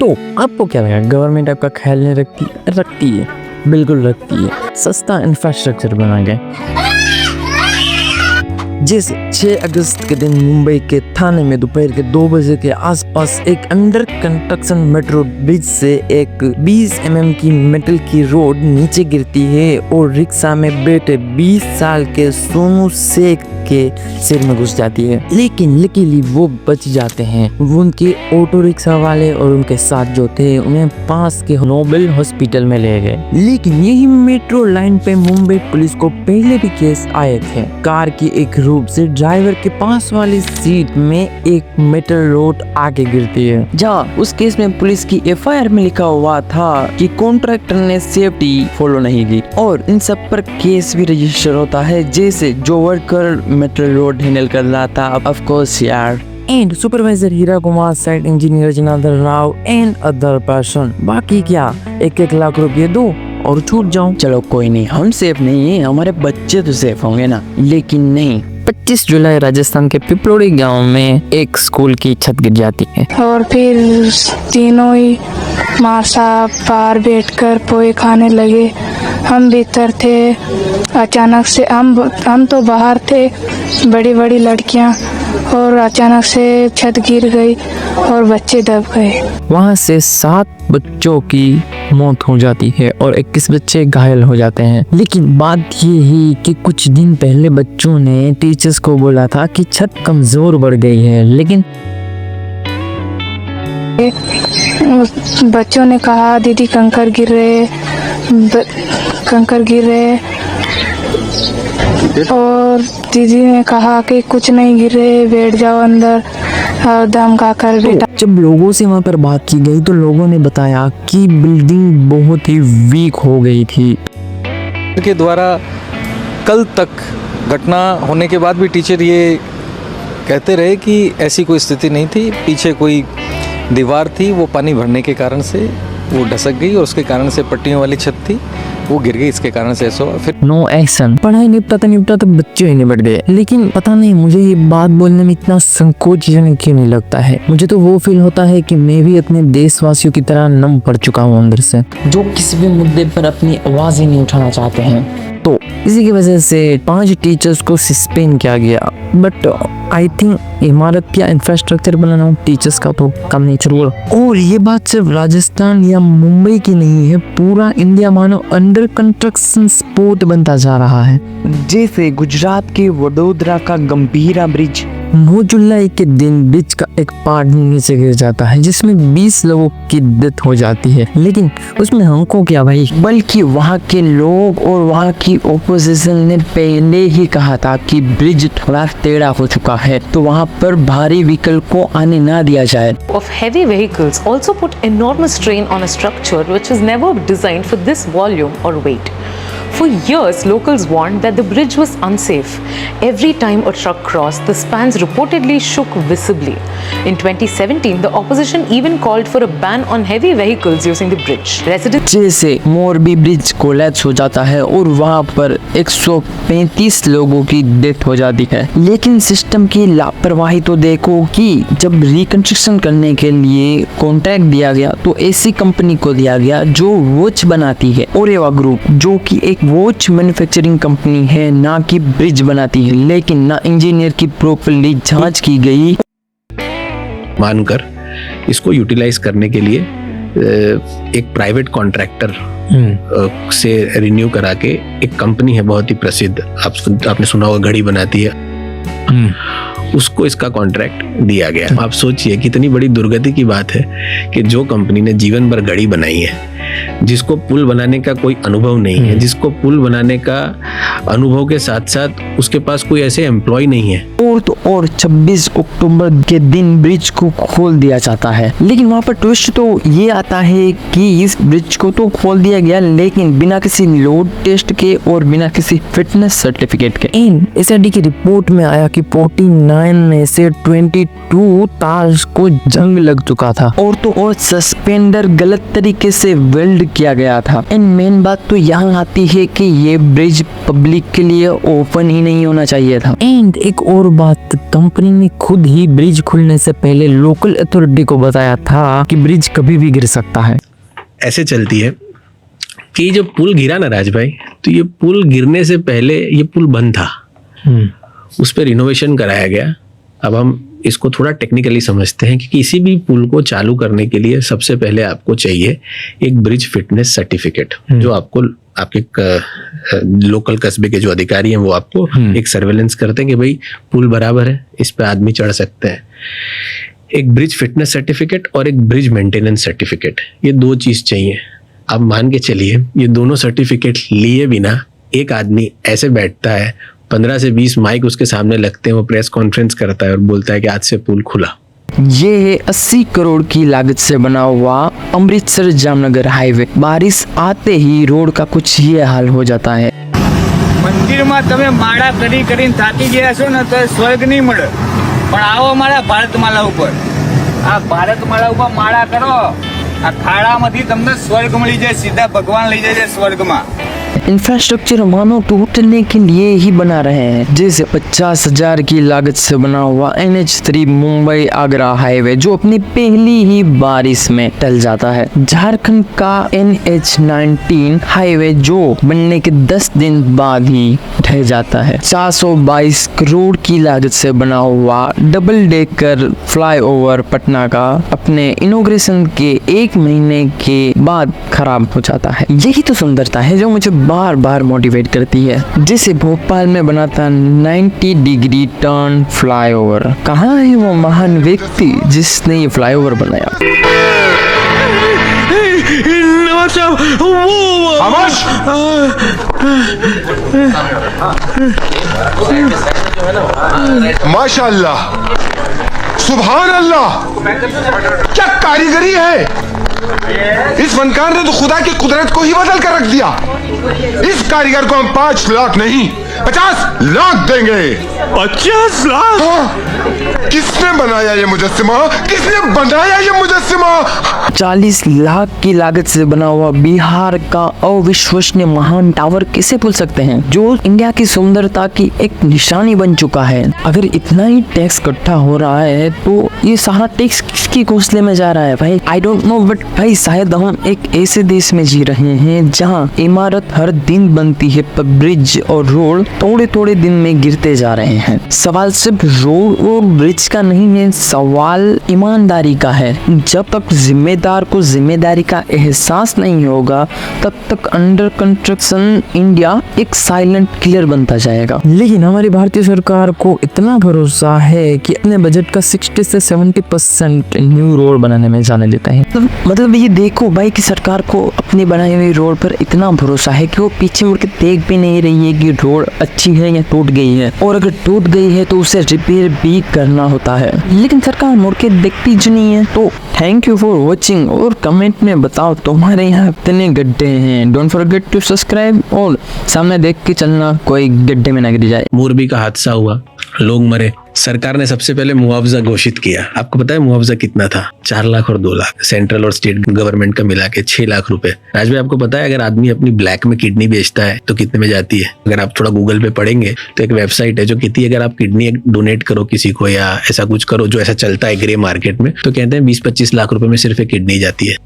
तो आपको क्या लगा, गवर्नमेंट आपका ख्याल नहीं रखती? रखती है, बिल्कुल रखती है। सस्ता इंफ्रास्ट्रक्चर बना गया। जैसे 6 अगस्त के दिन मुंबई के थाने में दोपहर के 2 बजे के आसपास एक अंडर कंस्ट्रक्शन मेट्रो ब्रिज से एक 20 mm की मेटल की रोड नीचे गिरती है और रिक्शा में बैठे 20 साल के सोनू शेख के सिर में घुस जाती है। लेकिन लकीली वो बच जाते हैं। वो उनके ऑटो रिक्शा वाले और उनके साथ जो थे उन्हें पास के नोबेल हॉस्पिटल में ले गए। लेकिन यही मेट्रो लाइन पे मुंबई पुलिस को पहले भी केस आए थे। कार की एक रूप से ड्राइवर के पास वाली सीट में एक मेटल रोड आके गिरती है, जहाँ उस केस में पुलिस की FIR में लिखा हुआ था कि कॉन्ट्रैक्टर ने सेफ्टी फॉलो नहीं की। और इन सब पर केस भी रजिस्टर होता है, जैसे जो वर्कर मेटल रोड हैंडल कर रहा था, ऑफ कोर्स यार, and supervisor Hira Kumar, site engineer Janardhan Rao and other person. बाकी क्या 1-1 लाख रुपये दो और छूट जाओ। चलो कोई नहीं, हम सेफ नहीं है, हमारे बच्चे तो सेफ होंगे ना। लेकिन नहीं, 25 जुलाई राजस्थान के पिपलोड़ी गांव में एक स्कूल की छत गिर जाती है और फिर तीनों ही माँ साहब बाहर बैठकर पोए खाने लगे। हम भीतर थे। अचानक से हम तो बाहर थे, बड़ी बड़ी लड़कियां, और अचानक से छत गिर गई और बच्चे दब गए। वहाँ से 7 बच्चों की मौत हो जाती है और 21 बच्चे घायल हो जाते हैं। लेकिन बात ये ही कि कुछ दिन पहले बच्चों ने टीचर्स को बोला था कि छत कमजोर बढ़ गई है, लेकिन बच्चों ने कहा दीदी कंकर गिर रहे, कंकर गिर रहे, और दीदी ने कहा कि कुछ नहीं गिर रहे, बैठ जाओ अंदर और धमका कर बेटा। जब लोगों से वहाँ पर बात की गई तो लोगों ने बताया कि बिल्डिंग बहुत ही वीक हो गई थी। के द्वारा कल तक घटना होने के बाद भी टीचर ये कहते रहे कि ऐसी कोई स्थिति नहीं थी, पीछे कोई दीवार थी, वो पानी भरने के कारण से वो ढसक गई और उसके कारण से पट्टियों वाली छत थी, वो गिर गई, इसके कारण से ऐसा हुआ। फिर नो एक्शन, पढ़ाई निपटा तो बच्चे ही निपट गए। लेकिन पता नहीं मुझे ये बात बोलने में इतना संकोचजनक क्यों नहीं लगता है। मुझे तो वो फील होता है कि मैं भी अपने देशवासियों की तरह नम पड़ चुका हूँ अंदर से, जो किसी भी मुद्दे पर अपनी आवाज ही नहीं उठाना चाहते हैं। तो इसी की वजह से 5 टीचर्स को सस्पेंड किया गया। बट आई थिंक इमारत या इंफ्रास्ट्रक्चर बनाना टीचर्स का तो काम नहीं छोड़। और ये बात सिर्फ राजस्थान या मुंबई की नहीं है, पूरा इंडिया मानो अंडर कंस्ट्रक्शन स्पॉट बनता जा रहा है। जैसे गुजरात के वडोदरा का गंभीरा ब्रिज, 9 जुलाई के दिन ब्रिज का एक पार्ट नीचे गिर जाता है, जिसमें 20 लोगों की डेथ हो जाती है। लेकिन उसमें हमको क्या भाई, बल्कि वहाँ के लोग और वहाँ की ओपोजिशन ने पहले ही कहा था कि ब्रिज थोड़ा टेढ़ा हो चुका है, तो वहाँ पर भारी व्हीकल को आने ना दिया जाए। Of heavy vehicles also put enormous strain on a structure which was never designed for this volume or weight. For years, locals warned that the bridge was unsafe. Every time a truck crossed, the spans reportedly shook visibly. In 2017, the opposition even called for a ban on heavy vehicles using the bridge. Residents जैसे Morbi bridge collapse हो जाता है और वहाँ पर 135 लोगों की death हो जाती है। लेकिन सिस्टम की लापरवाही तो देखो कि जब रिकंस्ट्रक्शन करने के लिए कॉन्ट्रैक्ट दिया गया तो ऐसी कंपनी को दिया गया जो वॉच बनाती है, ओरेवा ग्रुप, जो कि एक वॉच मैन्युफैक्चरिंग कंपनी है, ना कि ब्रिज बनाती है। लेकिन ना इंजीनियर की प्रॉपर्ली जांच की गई। मानकर इसको यूटिलाइज करने के लिए एक प्राइवेट कॉन्ट्रैक्टर से रिन्यू करा के, एक कंपनी है बहुत ही प्रसिद्ध, आपने सुना होगा, घड़ी बनाती है, उसको इसका कॉन्ट्रैक्ट दिया गया। आप सोचिए कितनी बड़ी दुर्गति की बात है कि जो कंपनी ने जीवन भर घड़ी बनाई है, जिसको पुल बनाने का कोई अनुभव नहीं है, जिसको पुल बनाने का अनुभव के साथ साथ उसके पास कोई ऐसे एम्प्लॉय नहीं है, और 26 अक्टूबर के दिन ब्रिज को खोल दिया जाता है। लेकिन वहाँ पर ट्विस्ट तो ये आता है कि इस ब्रिज को तो खोल दिया गया, लेकिन बिना किसी लोड टेस्ट के और बिना किसी फिटनेस सर्टिफिकेट के। SRD की रिपोर्ट में आया कि 49 29 में से 22 तार्स को जंग लग चुका था और तो और सस्पेंडर गलत तरीके से वेल्ड किया गया था। एंड मेन बात तो यहाँ आती है कि ये ब्रिज पब्लिक के लिए ओपन ही नहीं होना चाहिए था। एंड एक और बात, कंपनी ने खुद ही ब्रिज खुलने से पहले लोकल अथॉरिटी को बताया था कि ब्रिज कभी भी गिर सकता है। ऐसे चलती है कि जब पुल गिरा ना राज भाई, तो ये पुल गिरने से पहले ये पुल बंद था, उस पर रिनोवेशन कराया गया। अब हम इसको थोड़ा टेक्निकली समझते हैं कि किसी भी पुल को चालू करने के लिए सबसे पहले आपको चाहिए एक ब्रिज फिटनेस सर्टिफिकेट, जो आपको आपके लोकल कस्बे के जो अधिकारी हैं वो आपको एक सर्वेलेंस करते हैं कि भाई पुल बराबर है, इस पे आदमी चढ़ सकते हैं। एक ब्रिज फिटनेस सर्टिफिकेट और एक ब्रिज मेंटेनेंस सर्टिफिकेट, ये दो चीज चाहिए। आप मान के चलिए ये दोनों सर्टिफिकेट लिए बिना एक आदमी ऐसे बैठता है, 15 से 20 माइक उसके सामने लगते हैं, वो प्रेस कॉन्फ्रेंस करता है और बोलता है कि आज से पुल खुला। ये है 80 करोड़ की लागत से बना हुआ अमृतसर जामनगर हाईवे। बारिश आते ही रोड का कुछ ये हाल हो जाता है। मंदिर में તમે માળા કરી કરીને થાકી ગયા છો ને તો સ્વર્ગ નહીં મળે, પણ આવો મારા ભારતમાલા ઉપર, આ ભારતમાલા ઉપર માળા કરો, આ ખાડામાંથી તમને સ્વર્ગ મળી જાય, સીધા ભગવાન લઈ જાય છે સ્વર્ગમાં। इंफ्रास्ट्रक्चर मानो टूटने के लिए ही बना रहे हैं, जैसे 50,000 की लागत से बना हुआ NH3 मुंबई आगरा हाईवे जो अपनी पहली ही बारिश में टल जाता है। झारखंड का NH19 हाईवे जो बनने के 10 दिन बाद ही ढह जाता है। 422 करोड़ की लागत से बना हुआ डबल डेकर फ्लाईओवर पटना का अपने इनॉग्रेशन के 1 महीने के बाद खराब हो जाता है। यही तो सुंदरता है जो मुझे बार बार मोटिवेट करती है। जैसे भोपाल में बना था 90 डिग्री टर्न फ्लाईओवर, कहाँ है वो महान व्यक्ति जिसने ये फ्लाईओवर बनाया? माशाअल्लाह, सुभान अल्लाह, क्या कारीगरी है। इस फनकार ने तो खुदा की कुदरत को ही बदल कर रख दिया। इस कारीगर को हम 5 लाख नहीं 50 लाख देंगे। 50 लाख? हाँ। किसने बनाया ये मुजस्सिमा? किसने बनाया ये मुजस्सिमा? 40 लाख की लागत से बना हुआ बिहार का अविश्वसनीय महान टावर कैसे भूल सकते हैं, जो इंडिया की सुंदरता की एक निशानी बन चुका है। अगर इतना ही टैक्स इकट्ठा हो रहा है तो ये सारा टैक्स किसकी घोंसले में जा रहा है भाई? आई डोंट नो, बट भाई शायद हम एक ऐसे देश में जी रहे हैं जहाँ इमारत हर दिन बनती है पर ब्रिज और रोड थोड़े थोड़े दिन में गिरते जा रहे हैं। सवाल सिर्फ रोड और ब्रिज का नहीं है, सवाल ईमानदारी का है। जब तक जिम्मेदार को जिम्मेदारी का एहसास नहीं होगा तब तक अंडर कंस्ट्रक्शन इंडिया एक साइलेंट किलर बनता जाएगा। लेकिन हमारी भारतीय सरकार को इतना भरोसा है कि अपने बजट का 60 से 70% न्यू रोड बनाने में जाने देता है। मतलब ये देखो भाई कि सरकार को अपनी बनाई हुई रोड पर इतना भरोसा है कि वो पीछे मुड़ के देख भी नहीं रही है कि रोड अच्छी है या टूट गई है, और अगर टूट गई है तो उसे रिपेयर भी करना होता है। लेकिन सरकार मुड़ के देखती जो नहीं है। तो थैंक यू फॉर वॉचिंग, और कमेंट में बताओ तुम्हारे यहाँ कितने गड्ढे हैं। डोंट फॉरगेट टू सब्सक्राइब और सामने देख के चलना कोई गड्ढे में ना गिर जाए। मोरबी का हादसा हुआ, लोग मरे, सरकार ने सबसे पहले मुआवजा घोषित किया। आपको पता है मुआवजा कितना था? 4 लाख और 2 लाख, सेंट्रल और स्टेट गवर्नमेंट का मिला के 6 लाख रुपए। राज भाई आपको पता है अगर आदमी अपनी ब्लैक में किडनी बेचता है तो कितने में जाती है? अगर आप थोड़ा गूगल पे पढ़ेंगे तो एक वेबसाइट है जो कहती है अगर आप किडनी डोनेट करो किसी को या ऐसा कुछ करो जो ऐसा चलता है ग्रे मार्केट में, तो कहते हैं 20-25 लाख रुपए में सिर्फ एक किडनी जाती है।